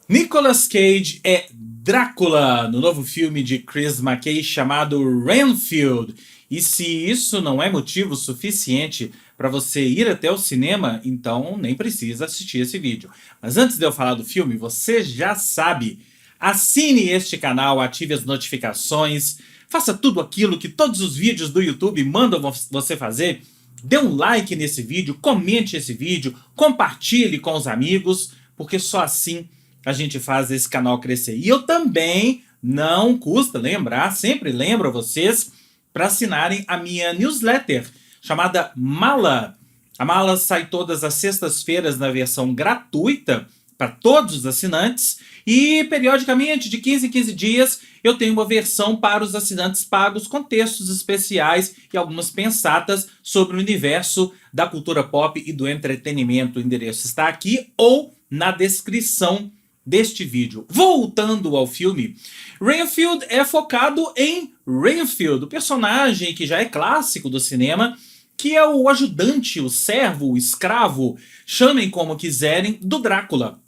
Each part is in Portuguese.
Nicolas Cage é Drácula no novo filme de Chris McKay chamado Renfield. E se isso não é motivo suficiente para você ir até o cinema, então nem precisa assistir esse vídeo. Mas antes de eu falar do filme, você já sabe. Assine este canal, ative as notificações, faça tudo aquilo que todos os vídeos do YouTube mandam você fazer. Dê um like nesse vídeo, comente esse vídeo, compartilhe com os amigos, porque só assim a gente faz esse canal crescer. E eu também, não custa lembrar, sempre lembro a vocês, para assinarem a minha newsletter, chamada Mala. A Mala sai todas as sextas-feiras na versão gratuita, para todos os assinantes, e periodicamente, de 15 em 15 dias, eu tenho uma versão para os assinantes pagos com textos especiais e algumas pensatas sobre o universo da cultura pop e do entretenimento. O endereço está aqui ou na descrição deste vídeo. Voltando ao filme, Renfield é focado em Renfield, o personagem que já é clássico do cinema, que é o ajudante, o servo, o escravo, chamem como quiserem, do Drácula.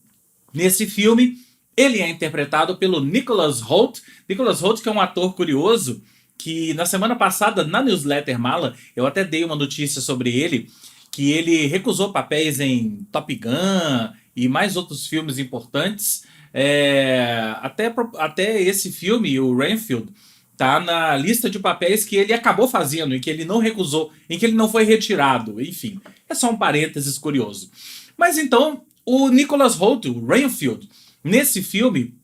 Nesse filme, ele é interpretado pelo Nicholas Hoult. Nicholas Hoult, que é um ator curioso, que na semana passada, na newsletter Mala, eu até dei uma notícia sobre ele, que ele recusou papéis em Top Gun e mais outros filmes importantes. Até esse filme, o Renfield, tá na lista de papéis que ele acabou fazendo, em que ele não recusou, em que ele não foi retirado. Enfim, é só um parênteses curioso. Mas então, o Nicholas Hoult, o Renfield, nesse filme,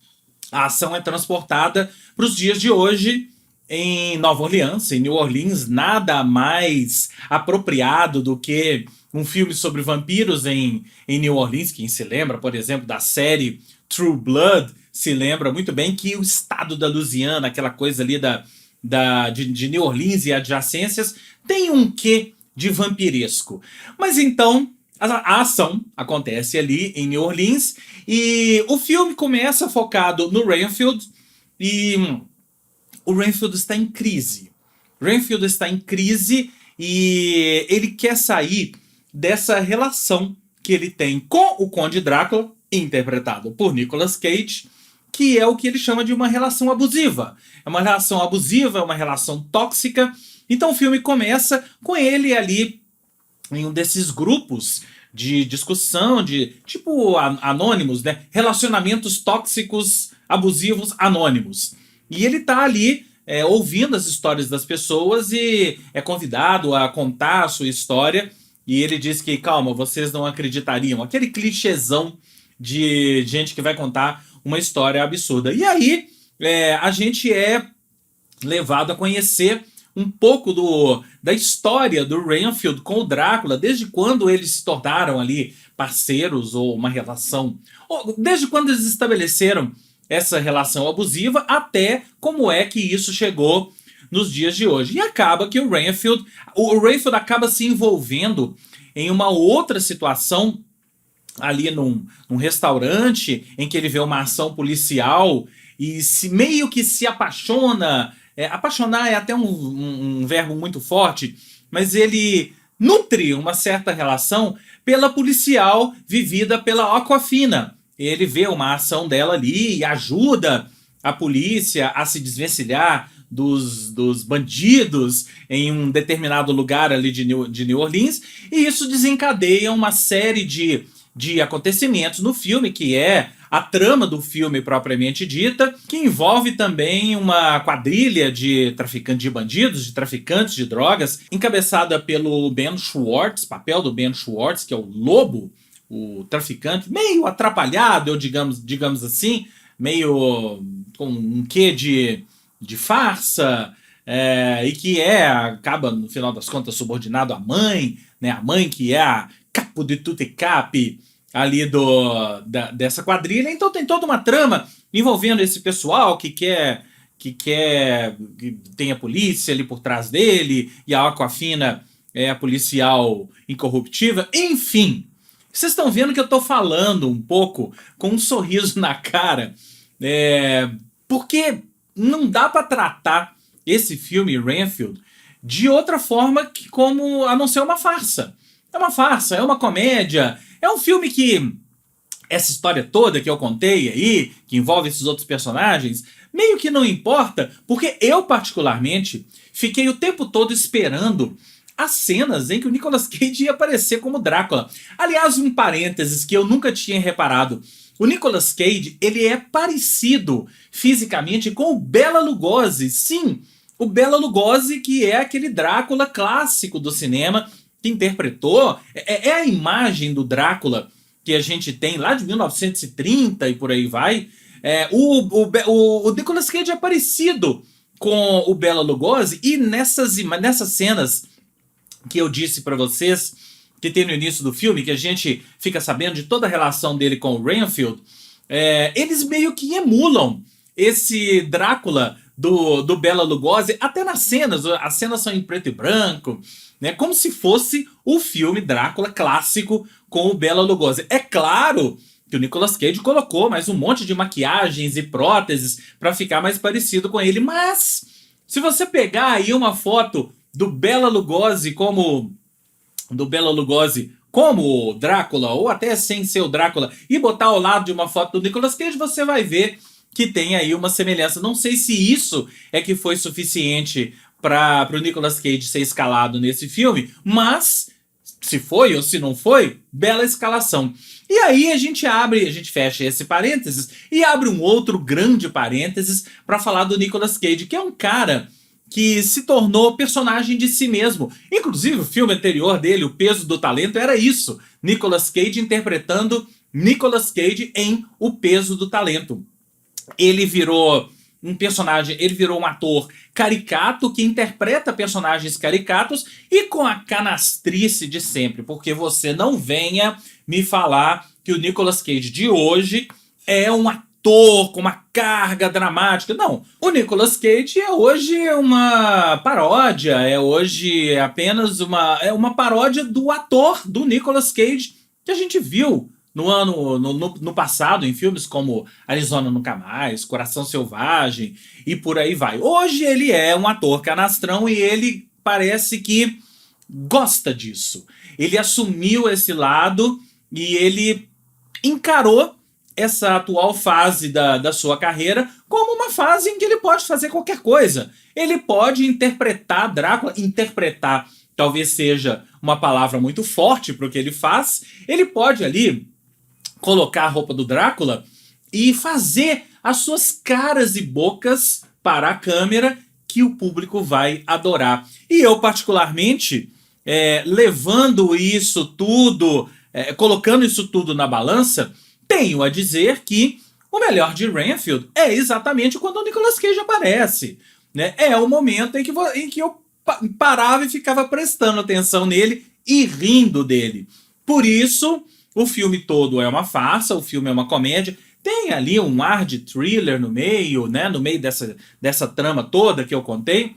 a ação é transportada para os dias de hoje em Nova Orleans, em New Orleans. Nada mais apropriado do que um filme sobre vampiros em New Orleans. Quem se lembra, por exemplo, da série True Blood, se lembra muito bem que o estado da Louisiana, aquela coisa ali de New Orleans e adjacências, tem um quê de vampiresco. Mas então, a ação acontece ali em New Orleans e o filme começa focado no Renfield e o Renfield está em crise. Renfield está em crise e ele quer sair dessa relação que ele tem com o Conde Drácula, interpretado por Nicolas Cage, que é o que ele chama de uma relação abusiva. É uma relação abusiva, é uma relação tóxica. Então o filme começa com ele ali em um desses grupos de discussão, de tipo anônimos, né? Relacionamentos tóxicos, abusivos, anônimos. E ele tá ali ouvindo as histórias das pessoas e é convidado a contar a sua história. E ele diz que, calma, vocês não acreditariam. Aquele clichêzão de gente que vai contar uma história absurda. E aí a gente é levado a conhecer um pouco da história do Renfield com o Drácula, desde quando eles se tornaram ali parceiros ou uma relação, ou desde quando eles estabeleceram essa relação abusiva até como é que isso chegou nos dias de hoje. E acaba que o Renfield acaba se envolvendo em uma outra situação ali num restaurante em que ele vê uma ação policial e meio que se apaixona. Apaixonar é até um verbo muito forte, mas ele nutre uma certa relação pela policial vivida pela Aquafina. Ele vê uma ação dela ali e ajuda a polícia a se desvencilhar dos bandidos em um determinado lugar ali de New Orleans, e isso desencadeia uma série de acontecimentos no filme, que é a trama do filme propriamente dita, que envolve também uma quadrilha de traficantes de bandidos, de traficantes de drogas, encabeçada pelo Ben Schwartz, papel do Ben Schwartz, que é o lobo, o traficante, meio atrapalhado, digamos assim, meio com um quê de farsa, e que acaba, no final das contas, subordinado à mãe, né? A mãe que é a capo de tutti capi ali dessa quadrilha. Então tem toda uma trama envolvendo esse pessoal que quer que tem a polícia ali por trás dele, e a Aquafina é a policial incorruptível. Enfim, vocês estão vendo que eu estou falando um pouco com um sorriso na cara, porque não dá para tratar esse filme Renfield de outra forma que como a não ser uma farsa. É uma farsa, é uma comédia, é um filme que essa história toda que eu contei aí, que envolve esses outros personagens, meio que não importa, porque eu, particularmente, fiquei o tempo todo esperando as cenas em que o Nicolas Cage ia aparecer como Drácula. Aliás, um parênteses que eu nunca tinha reparado. O Nicolas Cage, ele é parecido fisicamente com o Bela Lugosi. Sim, o Bela Lugosi, que é aquele Drácula clássico do cinema, que interpretou. É a imagem do Drácula que a gente tem lá de 1930 e por aí vai. O Nicolas Cage é parecido com o Bela Lugosi, e nessas cenas que eu disse pra vocês, que tem no início do filme, que a gente fica sabendo de toda a relação dele com o Renfield, eles meio que emulam esse Drácula do Bela Lugosi, até nas cenas. As cenas são em preto e branco, né, como se fosse o filme Drácula clássico com o Bela Lugosi. É claro que o Nicolas Cage colocou mais um monte de maquiagens e próteses para ficar mais parecido com ele, mas se você pegar aí uma foto do Bela Lugosi como Drácula, ou até sem ser o Drácula, e botar ao lado de uma foto do Nicolas Cage, você vai ver que tem aí uma semelhança. Não sei se isso é que foi suficiente para o Nicolas Cage ser escalado nesse filme, mas se foi ou se não foi, bela escalação. E aí a gente fecha esse parênteses e abre um outro grande parênteses para falar do Nicolas Cage, que é um cara que se tornou personagem de si mesmo. Inclusive, o filme anterior dele, O Peso do Talento, era isso. Nicolas Cage interpretando Nicolas Cage em O Peso do Talento. Ele virou um ator caricato que interpreta personagens caricatos e com a canastrice de sempre, porque você não venha me falar que o Nicolas Cage de hoje é um ator com uma carga dramática. Não, o Nicolas Cage é hoje uma paródia, é apenas uma paródia do ator do Nicolas Cage que a gente viu no passado, em filmes como Arizona Nunca Mais, Coração Selvagem e por aí vai. Hoje ele é um ator canastrão e ele parece que gosta disso. Ele assumiu esse lado e ele encarou essa atual fase da sua carreira como uma fase em que ele pode fazer qualquer coisa. Ele pode interpretar Drácula, interpretar talvez seja uma palavra muito forte para o que ele faz. Ele pode ali colocar a roupa do Drácula e fazer as suas caras e bocas para a câmera que o público vai adorar. E eu, particularmente, levando isso tudo, colocando isso tudo na balança, tenho a dizer que o melhor de Renfield é exatamente quando o Nicolas Cage aparece, né? É o momento em que eu parava e ficava prestando atenção nele e rindo dele. Por isso, o filme todo é uma farsa, o filme é uma comédia. Tem ali um ar de thriller no meio, né? No meio dessa trama toda que eu contei.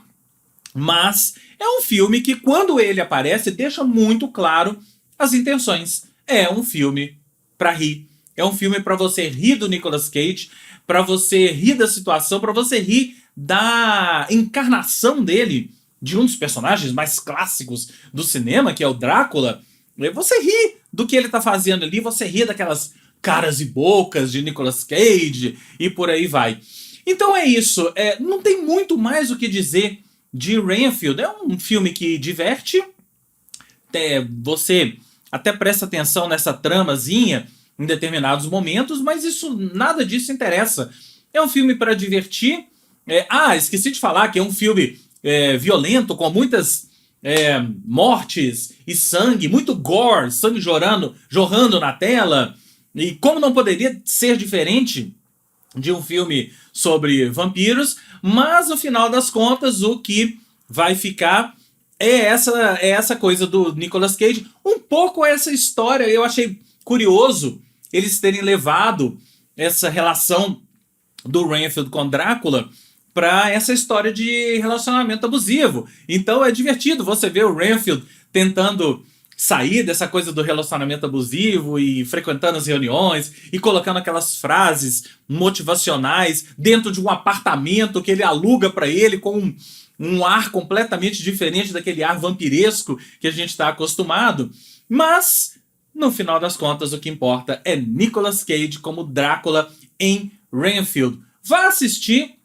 Mas é um filme que, quando ele aparece, deixa muito claro as intenções. É um filme para rir. É um filme para você rir do Nicolas Cage, para você rir da situação, para você rir da encarnação dele, de um dos personagens mais clássicos do cinema, que é o Drácula. Você ri do que ele tá fazendo ali, você ri daquelas caras e bocas de Nicolas Cage e por aí vai. Então é isso. Não tem muito mais o que dizer de Renfield. É um filme que diverte. Você até presta atenção nessa tramazinha em determinados momentos, mas nada disso interessa. É um filme para divertir. Esqueci de falar que é um filme violento, com muitas mortes e sangue, muito gore, sangue jorrando na tela. E como não poderia ser diferente de um filme sobre vampiros, mas no final das contas o que vai ficar é essa coisa do Nicolas Cage. Um pouco essa história, eu achei curioso eles terem levado essa relação do Renfield com Drácula para essa história de relacionamento abusivo. Então é divertido você ver o Renfield tentando sair dessa coisa do relacionamento abusivo e frequentando as reuniões e colocando aquelas frases motivacionais dentro de um apartamento que ele aluga para ele com um ar completamente diferente daquele ar vampiresco que a gente está acostumado. Mas no final das contas, o que importa é Nicolas Cage como Drácula em Renfield. Vá assistir,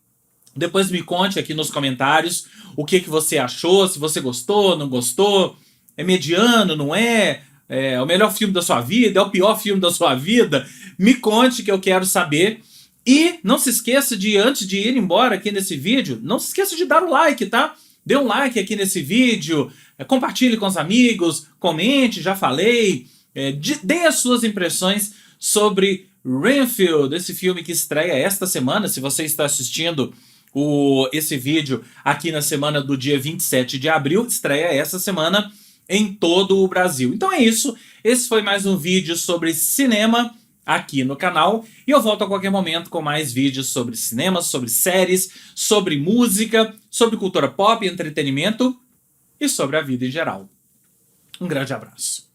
depois me conte aqui nos comentários o que você achou, se você gostou, não gostou, é mediano, não é? É o melhor filme da sua vida, é o pior filme da sua vida? Me conte que eu quero saber. E não se esqueça de, antes de ir embora aqui nesse vídeo, não se esqueça de dar o like, tá? Dê um like aqui nesse vídeo, compartilhe com os amigos, comente, já falei, dê as suas impressões sobre Renfield, esse filme que estreia esta semana, se você está assistindo esse vídeo aqui na semana do dia 27 de abril, estreia essa semana em todo o Brasil. Então é isso, esse foi mais um vídeo sobre cinema aqui no canal, e eu volto a qualquer momento com mais vídeos sobre cinema, sobre séries, sobre música, sobre cultura pop, entretenimento e sobre a vida em geral. Um grande abraço.